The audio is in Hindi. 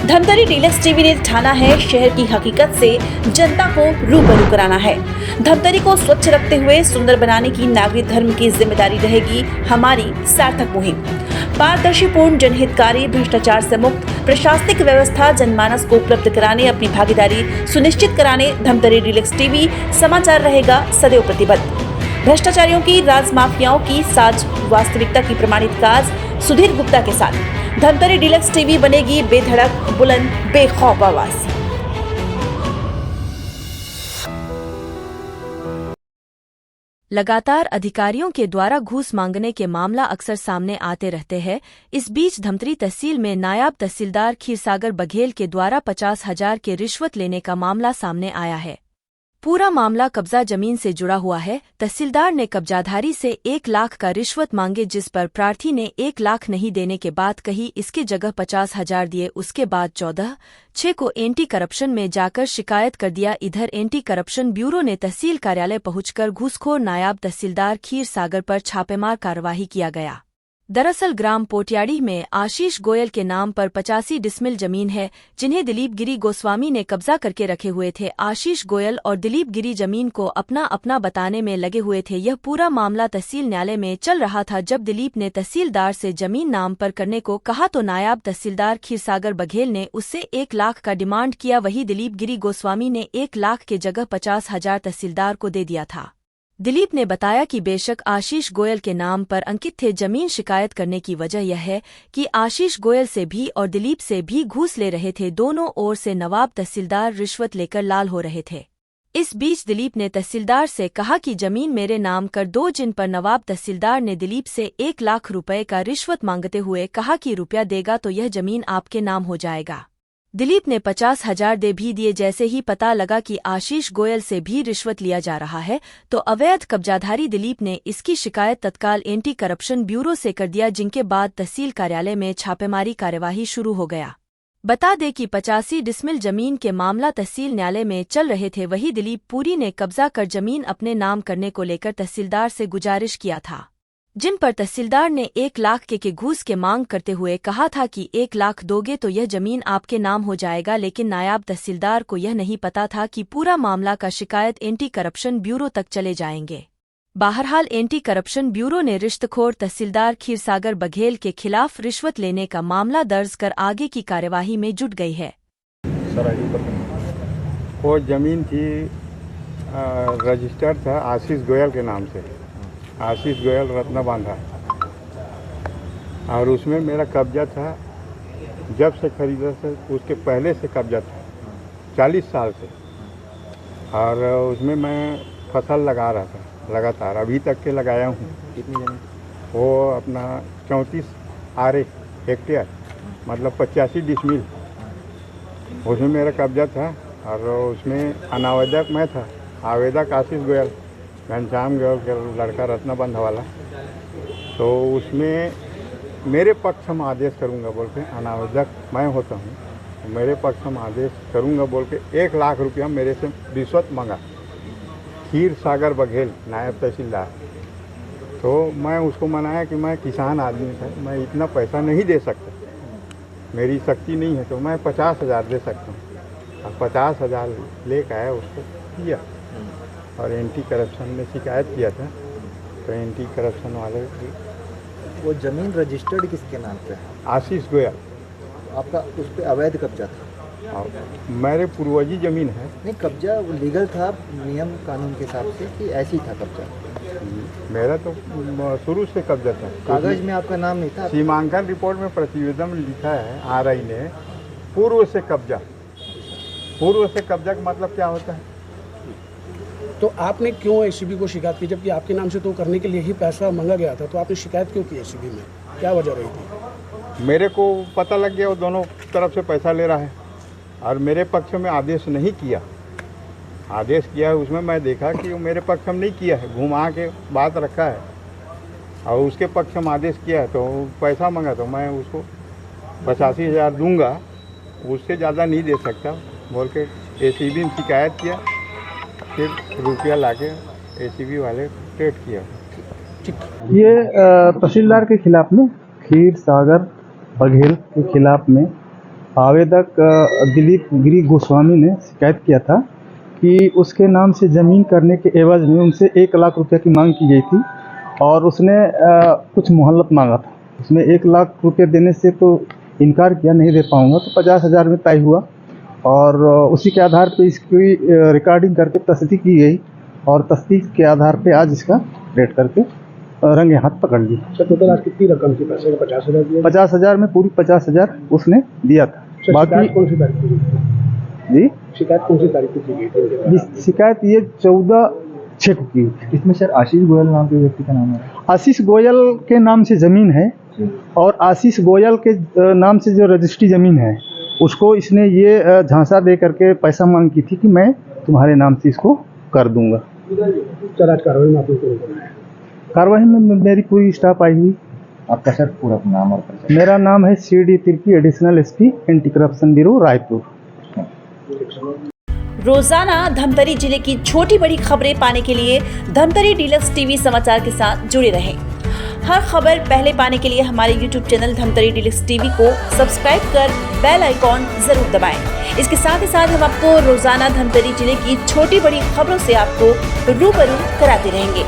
धमतरी डीलक्स टीवी ने ठाना है शहर की हकीकत से जनता को रूबरू कराना है। धमतरी को स्वच्छ रखते हुए सुंदर बनाने की नागरिक धर्म की जिम्मेदारी रहेगी हमारी सार्थक मुहिम। पारदर्शीपूर्ण, जनहितकारी, भ्रष्टाचार से मुक्त प्रशासनिक व्यवस्था जनमानस को उपलब्ध कराने अपनी भागीदारी सुनिश्चित कराने धमतरी डीलक्स टीवी समाचार रहेगा सदैव प्रतिबद्ध। भ्रष्टाचारियों की, राज माफियाओं की साज वास्तविकता की प्रमाणित काज सुधीर गुप्ता के साथ धमतरी डीलक्स टीवी बनेगी बेधड़क, बुलंद, बेखौफ आवाज। लगातार अधिकारियों के द्वारा घूस मांगने के मामला अक्सर सामने आते रहते हैं। इस बीच धमतरी तहसील में नायब तहसीलदार खीरसागर बघेल के द्वारा 50,000 के रिश्वत लेने का मामला सामने आया है। पूरा मामला कब्जा जमीन से जुड़ा हुआ है। तहसीलदार ने कब्जाधारी से 1 लाख का रिश्वत मांगे, जिस पर प्रार्थी ने 1 लाख नहीं देने के बाद कही इसके जगह 50,000 दिए। उसके बाद 14/6 को एंटी करप्शन में जाकर शिकायत कर दिया। इधर एंटी करप्शन ब्यूरो ने तहसील कार्यालय पहुंचकर घूसखोर नायब तहसीलदार खीरसागर पर छापेमार कार्रवाई किया गया। दरअसल ग्राम पोटियाड़ी में आशीष गोयल के नाम पर 85 डिसमिल जमीन है, जिन्हें दिलीप गिरी गोस्वामी ने कब्जा करके रखे हुए थे। आशीष गोयल और दिलीप गिरी जमीन को अपना अपना बताने में लगे हुए थे। यह पूरा मामला तहसील न्यायालय में चल रहा था। जब दिलीप ने तहसीलदार से जमीन नाम पर करने को कहा तो नायब तहसीलदार खीरसागर बघेल ने उससे 1 लाख का डिमांड किया। वहीं दिलीप गिरी गोस्वामी ने 1 लाख के जगह 50,000 तहसीलदार को दे दिया था। दिलीप ने बताया कि बेशक आशीष गोयल के नाम पर अंकित थे जमीन, शिकायत करने की वजह यह है कि आशीष गोयल से भी और दिलीप से भी घूस ले रहे थे। दोनों ओर से नवाब तहसीलदार रिश्वत लेकर लाल हो रहे थे। इस बीच दिलीप ने तहसीलदार से कहा कि जमीन मेरे नाम कर दो, जिन पर नवाब तहसीलदार ने दिलीप से 1 लाख रुपए का रिश्वत मांगते हुए कहा कि रुपया देगा तो यह जमीन आपके नाम हो जाएगा। दिलीप ने 50,000 दे भी दिए। जैसे ही पता लगा कि आशीष गोयल से भी रिश्वत लिया जा रहा है तो अवैध कब्जाधारी दिलीप ने इसकी शिकायत तत्काल एंटी करप्शन ब्यूरो से कर दिया, जिनके बाद तहसील कार्यालय में छापेमारी कार्यवाही शुरू हो गया। बता दें कि 85 डिसमिल जमीन के मामला तहसील न्यायालय में चल रहे थे। वहीं दिलीप पुरी ने कब्जा कर जमीन अपने नाम करने को लेकर तहसीलदार से गुजारिश किया था, जिन पर तहसीलदार ने 1 लाख के घूस के मांग करते हुए कहा था कि 1 लाख दोगे तो यह जमीन आपके नाम हो जाएगा। लेकिन नायब तहसीलदार को यह नहीं पता था कि पूरा मामला का शिकायत एंटी करप्शन ब्यूरो तक चले जाएंगे। बहरहाल एंटी करप्शन ब्यूरो ने रिश्वतखोर तहसीलदार खीरसागर बघेल के खिलाफ रिश्वत लेने का मामला दर्ज कर आगे की कार्यवाही में जुट गई है। वो जमीन थी, रजिस्टर्ड था आशीष गोयल के नाम से, आशीष गोयल रत्ना बांधा, और उसमें मेरा कब्जा था। जब से खरीदा से उसके पहले से कब्जा था 40 साल से, और उसमें मैं फसल लगा रहा था लगातार, अभी तक के लगाया हूँ। कितनी जमीन? वो अपना 34 आरे हेक्टेयर, मतलब 85 डिसमिल, उसमें मेरा कब्जा था। और उसमें अनावेदक मैं था, आवेदक आशीष गोयल, घनश्याम गोयल का लड़का रत्ना बंधा वाला। तो उसमें मेरे पक्ष में आदेश करूंगा बोल के, अनावेदक मैं होता हूँ, मेरे पक्ष में आदेश करूंगा बोल के 1 लाख रुपया मेरे से रिश्वत मांगा खीरसागर बघेल नायब तहसीलदार। तो मैं उसको मनाया कि मैं किसान आदमी था, मैं इतना पैसा नहीं दे सकता, मेरी शक्ति नहीं है, तो मैं 50,000 दे सकता हूँ। और 50,000 लेकर आया, उसको किया और एंटी करप्शन में शिकायत किया था। तो एंटी करप्शन वाले वो जमीन रजिस्टर्ड किसके नाम पे है? आशीष गोयल। आपका उस पर अवैध कब्जा था? और मेरे पूर्वजी जमीन है। नहीं, कब्जा लीगल था नियम कानून के हिसाब से कि ऐसी था कब्जा? मेरा तो शुरू से कब्जा था। कागज में आपका नाम नहीं था? सीमांकन रिपोर्ट में प्रतिवेदन में लिखा है आरआई ने, पूर्व से कब्जा। पूर्व से कब्जा का मतलब क्या होता है? तो आपने क्यों एसीबी को शिकायत की, जबकि आपके नाम से तो करने के लिए ही पैसा मांगा गया था? तो आपने शिकायत क्यों की एसीबी में, क्या वजह रही थी? मेरे को पता लग गया वो दोनों तरफ से पैसा ले रहा है, और मेरे पक्ष में आदेश नहीं किया। आदेश किया है उसमें मैं देखा कि वो मेरे पक्ष में नहीं किया है, घुमा के बात रखा है, और उसके पक्ष में आदेश किया है। तो पैसा मांगा तो मैं उसको 85,000 दूंगा, उससे ज़्यादा नहीं दे सकता बोल के एसीबी में शिकायत किया। फिर रुपया लाके एसीबी वाले ट्रेड किया। ये तहसीलदार के खिलाफ में, खीरसागर बघेल के खिलाफ में आवेदक दिलीप गिरी गोस्वामी ने शिकायत किया था कि उसके नाम से ज़मीन करने के एवज में उनसे 1 लाख रुपए की मांग की गई थी और उसने कुछ मोहलत मांगा था। उसमें 1 लाख रुपए देने से तो इनकार किया, नहीं दे पाऊंगा, तो 50,000 में तय हुआ और उसी के आधार पे इसकी रिकॉर्डिंग करके तस्दीक की गई और तस्दीक के आधार पे आज इसका रेट करके रंगे हाथ पकड़ लिया। सर टोटल आज कितनी रकम थी पैसे का? 50,000 दिया? 50,000 में पूरी 50,000 उसने दिया था। सर, बाकी शिकायत कौन सी तारीख को की थी? जी शिकायत कौन सी तारीख को की गई थी? ये शिकायत ये 14/6 को की हुई। इसमें सर आशीष गोयल नाम के व्यक्ति का नाम है। आशीष गोयल के नाम से ज़मीन है और आशीष गोयल के नाम से जो रजिस्ट्री ज़मीन है उसको इसने ये झांसा दे करके पैसा मांग की थी कि मैं तुम्हारे नाम से इसको कर दूंगा। सर आज कार्रवाई में आपने क्यों कराया? कार्रवाई में मेरी पूरी स्टाफ आई हुई। आपका सर पूरा नाम और परिचय? मेरा नाम है CD Tirkey, additional SP anti corruption bureau Raipur. रोजाना धमतरी जिले की छोटी बड़ी खबरें पाने के लिए धमतरी डीलक्स टीवी समाचार के साथ जुड़े रहें। हर खबर पहले पाने के लिए हमारे YouTube channel Dhamtari deluxe TV को सब्सक्राइब कर बेल आइकॉन जरूर दबाएं। इसके साथ ही साथ हम आपको रोजाना धमतरी जिले की छोटी बड़ी खबरों से आपको रूबरू कराते रहेंगे।